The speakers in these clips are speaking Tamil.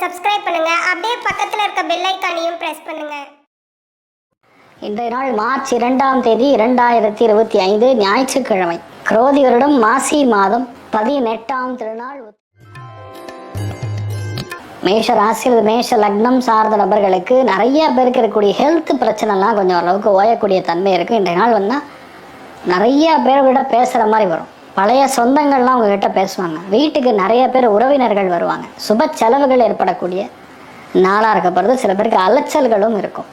சப்ஸ்கிரைப் பண்ணுங்க. அப்படியே பக்கத்துல இருக்க பெல் ஐகானையும் பிரஸ் பண்ணுங்க. இன்றைய நாள் மார்ச் 2ஆம் தேதி 2025 ஞாயிற்றுக்கிழமை. குரோதி வருடம் மாசி மாதம் 18ஆம் திருநாள். மேஷ ராசியில் மேஷ லக்னம் சார்ந்த நபர்களுக்கு நிறைய பேருக்கு இருக்கக்கூடிய ஹெல்த் பிரச்சனைலாம் கொஞ்சம் அளவுக்கு ஓயக்கூடிய தன்மை இருக்குது. இன்றைய நாள் வந்தால் நிறைய பேர்கிட்ட பேசுகிற மாதிரி வரும். பழைய சொந்தங்கள்லாம் உங்ககிட்ட பேசுவாங்க. வீட்டுக்கு நிறைய பேர் உறவினர்கள் வருவாங்க. சுப செலவுகள் ஏற்படக்கூடிய நாளாக இருக்கப்படுறது. சில பேருக்கு அலைச்சல்களும் இருக்கும்.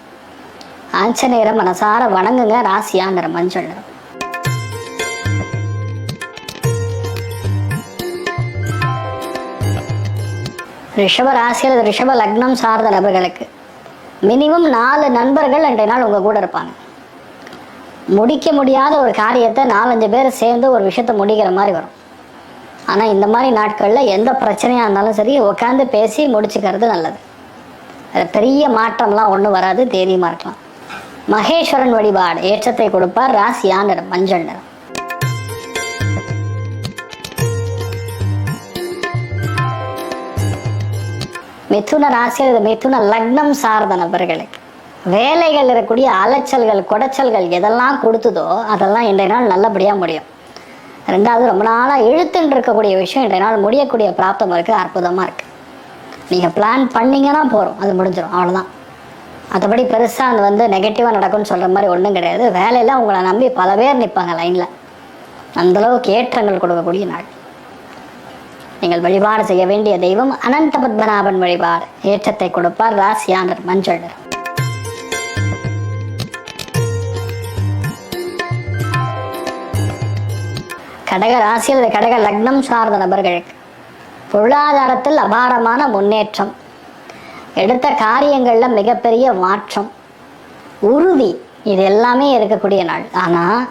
ஆஞ்சநேயரை மனசார வணங்குங்க. ராசியா நிறம் மஞ்சள் நிறம். ரிஷப ராசியில் ரிஷப லக்னம் சார்ந்த நபர்களுக்கு மினிமம் 4 நண்பர்கள் அன்றைய நாள் உங்கள் கூட இருப்பாங்க. முடிக்க முடியாத ஒரு காரியத்தை 4-5 பேர் சேர்ந்து ஒரு விஷயத்தை முடிக்கிற மாதிரி வரும். ஆனால் இந்த மாதிரி நாட்களில் எந்த பிரச்சனையாக இருந்தாலும் சரி உட்காந்து பேசி முடிச்சுக்கிறது நல்லது. அது பெரிய மாற்றம்லாம் ஒன்றும் வராது. தைரியமாக இருக்கலாம். மகேஸ்வரன் வழிபாடு ஏற்றத்தை கொடுப்பார். ராசியா நிறம் மஞ்சள் நிறம். மிதுன ராசியில் மிதுன லக்னம் சார்ந்த நபர்களுக்கு வேலைகள் இருக்கக்கூடிய அலைச்சல்கள் குடைச்சல்கள் எதெல்லாம் கொடுத்ததோ அதெல்லாம் இன்றைய நாள் நல்லபடியாக முடியும். 2வது, ரொம்ப நாளாக இழுத்துன்னு இருக்கக்கூடிய விஷயம் இன்றைய நாள் முடியக்கூடிய பிராப்தம் இருக்குது. அற்புதமாக இருக்குது. நீங்கள் பிளான் பண்ணிங்கன்னா போகிறோம், அது முடிஞ்சிடும். அவ்வளோதான். மற்றபடி பெருசாக அது நெகட்டிவாக நடக்கும்னு சொல்கிற மாதிரி ஒன்றும் கிடையாது. வேலையில் உங்களை நம்பி பல பேர் நிற்பாங்க லைனில். அந்தளவுக்கு ஏற்றங்கள் கொடுக்கக்கூடிய நாள். நீங்கள் வழிபாடு செய்ய வேண்டிய தெய்வம் அனந்த பத்மநாபன் வழிபாடு ஏற்றத்தை கொடுப்பார். ராசியா நிறம் மஞ்சள் நிறம். கடக ராசியில் கடக லக்னம் சார்ந்த நபர்களுக்கு பொருளாதாரத்தில் அபாரமான முன்னேற்றம், எடுத்த காரியங்களில் மிகப்பெரிய மாற்றம், உறுதி, இது எல்லாமே இருக்கக்கூடிய நாள். ஆனால்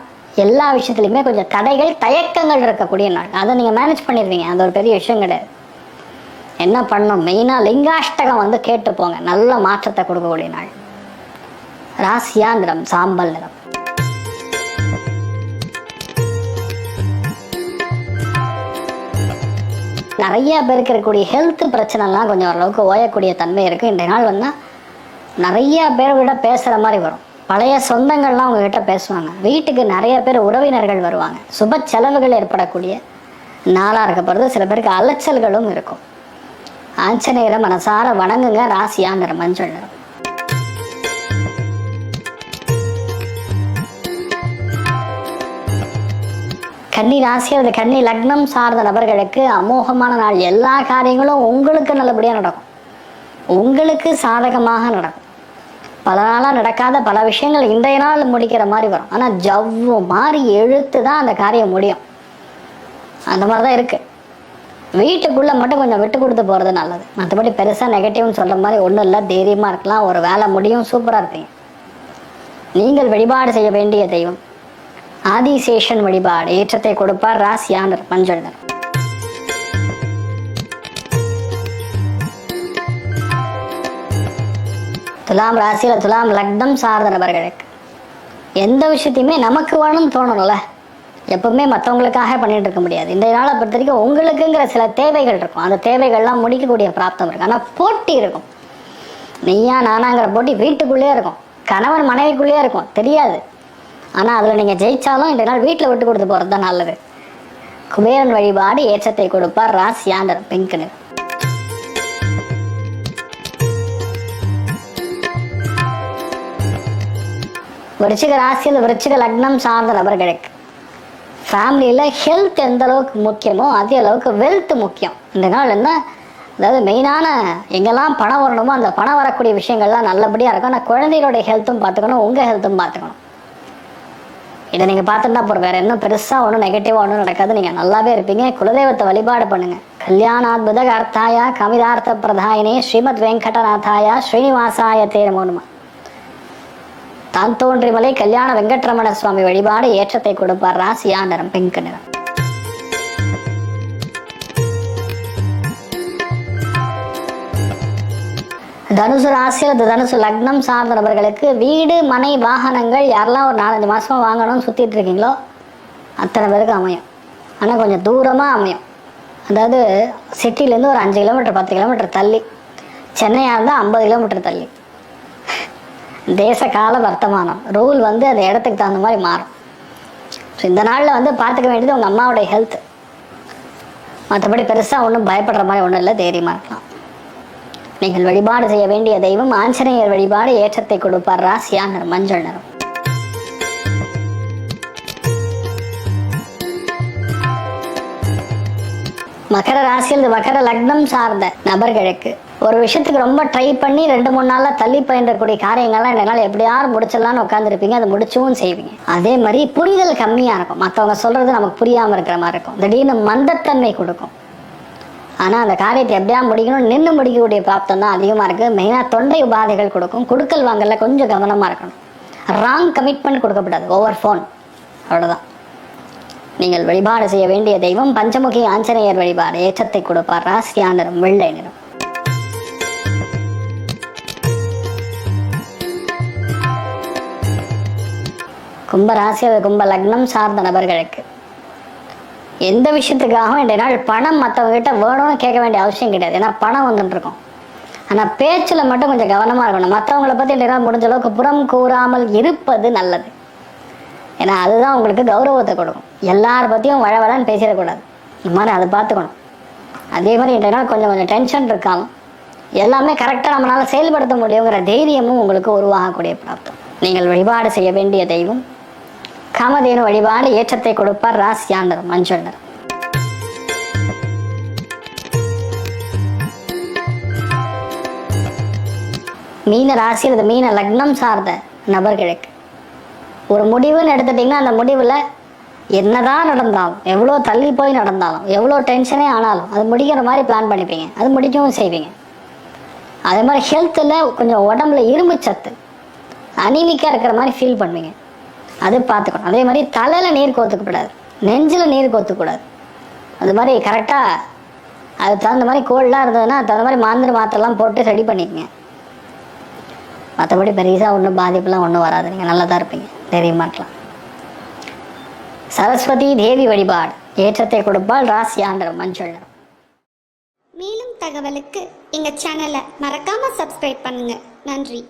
எல்லா விஷயத்துலையுமே கொஞ்சம் தடைகள் தயக்கங்கள் இருக்கக்கூடிய நாள். அதை நீங்கள் மேனேஜ் பண்ணிடுவீங்க. அது ஒரு பெரிய விஷயம் கிடையாது. என்ன பண்ணணும், மெயினாக லிங்காஷ்டகம் கேட்டு போங்க. நல்ல மாற்றத்தை கொடுக்கக்கூடிய நாள். ராசியா நிறம் சாம்பல் நிறம். நிறைய பேருக்கு இருக்கக்கூடிய ஹெல்த் பிரச்சனைலாம் கொஞ்சம் ஓரளவுக்கு ஓயக்கூடிய தன்மை இருக்குது. இன்றைய நாள் வந்தால் நிறைய பேர்கிட்ட பேசுகிற மாதிரி வரும். பழைய சொந்தங்கள்லாம் உங்ககிட்ட பேசுவாங்க. வீட்டுக்கு நிறைய பேர் உறவினர்கள் வருவாங்க. சுப செலவுகள் ஏற்படக்கூடிய நாளாக இருக்கப்படுறது. சில பேருக்கு அலைச்சல்களும் இருக்கும். ஆஞ்சநேயரை மனசார வணங்குங்க. ராசியா நிறம் மஞ்சள் நிறம். கன்னி ராசியில் கன்னி லக்னம் சார்ந்த நபர்களுக்கு அமோகமான நாள். எல்லா காரியங்களும் உங்களுக்கு நல்லபடியாக நடக்கும். உங்களுக்கு சாதகமாக நடக்கும். பல நாளாக நடக்காத பல விஷயங்கள் இன்றைய நாள் முடிக்கிற மாதிரி வரும். ஆனால் ஜவ்வு மாதிரி எழுத்து தான் அந்த காரியம் முடியும். அந்த மாதிரி தான் இருக்குது. வீட்டுக்குள்ளே மட்டும் கொஞ்சம் விட்டு கொடுத்து போகிறது நல்லது. மற்றபடி பெருசாக நெகட்டிவ்னு சொல்கிற மாதிரி ஒன்றும் இல்லை. தைரியமாக இருக்கலாம். ஒரு வேலை முடியும். சூப்பராக இருப்பீங்க. நீங்கள் வழிபாடு செய்ய வேண்டிய தெய்வம் ஆதிசேஷன் வழிபாடு ஏற்றத்தை கொடுப்பார். ராசியா நிறம் மஞ்சள் நிறம். துலாம் ராசியில் துலாம் லக்னம் சார்ந்த நபர்களுக்கு எந்த விஷயத்தையுமே நமக்கு வேணும்னு தோணணும்ல. எப்பவுமே மற்றவங்களுக்காக பண்ணிட்டு இருக்க முடியாது. இந்த நாளை பொறுத்த வரைக்கும் உங்களுக்குங்கிற சில தேவைகள் இருக்கும். அந்த தேவைகள்லாம் முடிக்கக்கூடிய பிராப்தம் இருக்கு. ஆனால் போட்டி இருக்கும். நீயா நானாங்கிற போட்டி வீட்டுக்குள்ளேயே இருக்கும். கணவன் மனைவிக்குள்ளேயே இருக்கும். தெரியாது. ஆனால் அதில் நீங்கள் ஜெயிச்சாலும் இந்த நாள் வீட்டில் விட்டு கொடுத்து போகிறது தான் நல்லது. குபேரன் வழிபாடு ஏற்றத்தை கொடுப்பார். ராசியா நிறம் பிங்க் நிறம். விருச்சிக ராசியில் விருச்சிக லக்னம் சார்ந்த நபர்களுக்கு ஃபேமிலியில் ஹெல்த் எந்த அளவுக்கு முக்கியமோ அதே அளவுக்கு வெல்த் முக்கியம். இந்த நாள் என்ன, அதாவது மெயினான எங்கெல்லாம் பணம் வரணுமோ அந்த பணம் வரக்கூடிய விஷயங்கள்லாம் நல்லபடியாக இருக்கும். ஆனால் குழந்தைகளுடைய ஹெல்த்தும் பார்த்துக்கணும். உங்கள் ஹெல்த்தும் பார்த்துக்கணும். இதை நீங்கள் பார்த்துட்டா போகிற வேறு இன்னும் பெருசாக ஒன்றும் நெகட்டிவாக ஒன்றும் நடக்காது. நீங்கள் நல்லாவே இருப்பீங்க. குலதெய்வத்தை வழிபாடு பண்ணுங்கள். கல்யாணாத்புத அர்த்தாயா கமிதார்த்த பிரதாயினே ஸ்ரீமத் வெங்கடநாதாயா ஸ்ரீனிவாசாய தேரமோனுமா. தான் தோன்றிமலை கல்யாண வெங்கட்ரமண சுவாமி வழிபாடு ஏற்றத்தை கொடுப்பார். ராசியா நிறம் பிங்க் நிறம். தனுசு ராசியில் தனுசு லக்னம் சார்ந்த நபர்களுக்கு வீடு மனை வாகனங்கள் யாரெல்லாம் ஒரு 4-5 மாதமாக வாங்கணும்னு சுற்றிட்டு இருக்கீங்களோ அத்தனை பேருக்கு அமையும். ஆனால் கொஞ்சம் தூரமாக அமையும். அதாவது சிட்டிலேருந்து ஒரு 5 கிலோமீட்டர் 10 கிலோமீட்டர் தள்ளி சென்னையாக இருந்தால் 50 கிலோமீட்டர் தள்ளி. தேச கால வர்த்தமானம் ரூல் வந்து அந்த இடத்துக்கு தகுந்த மாதிரி மாறும். ஸோ இந்த நாளில் வந்து பார்த்துக்க வேண்டியது உங்கள் அம்மாவோடைய ஹெல்த். மற்றபடி பெருசாக ஒன்றும் பயப்படுற மாதிரி ஒன்றும் இல்லை, தைரியமாக இருக்கலாம். நீங்கள் வழிபாடு செய்ய வேண்டிய தெய்வம் ஆஞ்சநேயர் வழிபாடு ஏற்றத்தை கொடுப்பார். ராசியா நிறம் மஞ்சள் நிறம். மகர ராசியில் மகர லக்னம் சார்ந்த நபர்களுக்கு ஒரு விஷயத்துக்கு ரொம்ப ட்ரை பண்ணி 2-3 நாளில் தள்ளி பயின்றக்கூடிய காரியங்கள்லாம் என்னால் எப்படியாவது முடிச்சிடலான்னு உட்காந்துருப்பீங்க. அதை முடிச்சவும் செய்வீங்க. அதே மாதிரி புரிதல் கம்மியாக இருக்கும். மற்றவங்க சொல்கிறது நமக்கு புரியாமல் இருக்கிற மாதிரி இருக்கும். திடீர்னு மந்தத்தன்மை கொடுக்கும். ஆனால் அந்த காரியத்தை எப்படியா முடிக்கணும், நின்று முடிக்கக்கூடிய பிராப்தம் தான் அதிகமாக இருக்குது. மெயினாக தொண்டை உபாதைகள் கொடுக்கும். கொடுக்கல் வாங்கல கொஞ்சம் கவனமாக இருக்கணும். ராங் கமிட்மெண்ட் கொடுக்கப்படாது. ஓவர் ஃபோன், அவ்வளோதான். நீங்கள் வழிபாடு செய்ய வேண்டிய தெய்வம் பஞ்சமுகி ஆஞ்சநேயர் வழிபாடு ஏற்றத்தை கொடுப்பார். ராசியா நிறம் வெள்ளை நிறம். கும்ப ராசி கும்ப லக்னம் சார்ந்த நபர்களுக்கு எந்த விஷயத்துக்காகவும் இன்றைய நாள் பணம் மற்றவங்க கிட்ட வேணும்னு கேட்க வேண்டிய அவசியம் கிடையாது. ஏன்னா பணம் வந்துட்டு இருக்கும். ஆனால் பேச்சில் மட்டும் கொஞ்சம் கவனமாக இருக்கணும். மற்றவங்களை பற்றி இன்றைய நாள் முடிஞ்ச அளவுக்கு புறம் கூறாமல் இருப்பது நல்லது. ஏன்னா அதுதான் உங்களுக்கு கௌரவத்தை கொடுக்கும். எல்லாரை பற்றியும் வளவளன்னு பேசிடக்கூடாது. இந்த மாதிரி அதை பார்த்துக்கணும். அதே மாதிரி இன்றைய நாள் கொஞ்சம் டென்ஷன் இருக்காமல் எல்லாமே கரெக்டாக நம்மளால் செயல்படுத்த முடியுங்கிற தைரியமும் உங்களுக்கு உருவாகக்கூடிய பிராப்தம். நீங்கள் வழிபாடு செய்ய வேண்டிய தெய்வம் காமதேனு வழிபாடு ஏற்றத்தை கொடுப்பார். ராசியா நிறம் மஞ்சள் நிறம். மீன ராசியில் மீன லக்னம் சார்ந்த நபர்களுக்கு ஒரு முடிவுன்னு எடுத்துட்டிங்கன்னா அந்த முடிவில் என்னதான் நடந்தாலும், எவ்வளோ தள்ளி போய் நடந்தாலும், எவ்வளோ டென்ஷனே ஆனாலும் அது முடிக்கிற மாதிரி பிளான் பண்ணிப்பீங்க. அது முடிக்கவும் செய்வீங்க. அதே மாதிரி ஹெல்த்தில் கொஞ்சம் உடம்புல இரும்பு சத்து அனிமிக்காக இருக்கிற மாதிரி ஃபீல் பண்ணுவீங்க. அது பார்த்துக்கணும். அதே மாதிரி தலையில் நீர் கோத்துக்கூடாது, நெஞ்சில் நீர் கோத்துக்கூடாது. அது மாதிரி கரெக்டாக அது தகுந்த மாதிரி கோல்டாக இருந்ததுன்னா அது தகுந்த மாதிரி மாத்திரைலாம் போட்டு ரெடி பண்ணிக்கங்க. மற்றபடி பெருசாக ஒன்றும் பாதிப்புலாம் ஒன்றும் வராது. நீங்கள் நல்லா தான் இருப்பீங்க, தைரியமாக இருக்கலாம். சரஸ்வதி தேவி வழிபாடு ஏற்றத்தை கொடுப்பால். ராசியா நிறம் மஞ்சள் நிறம். மேலும் தகவலுக்கு எங்கள் சேனலை மறக்காமல் சப்ஸ்கிரைப் பண்ணுங்கள். நன்றி.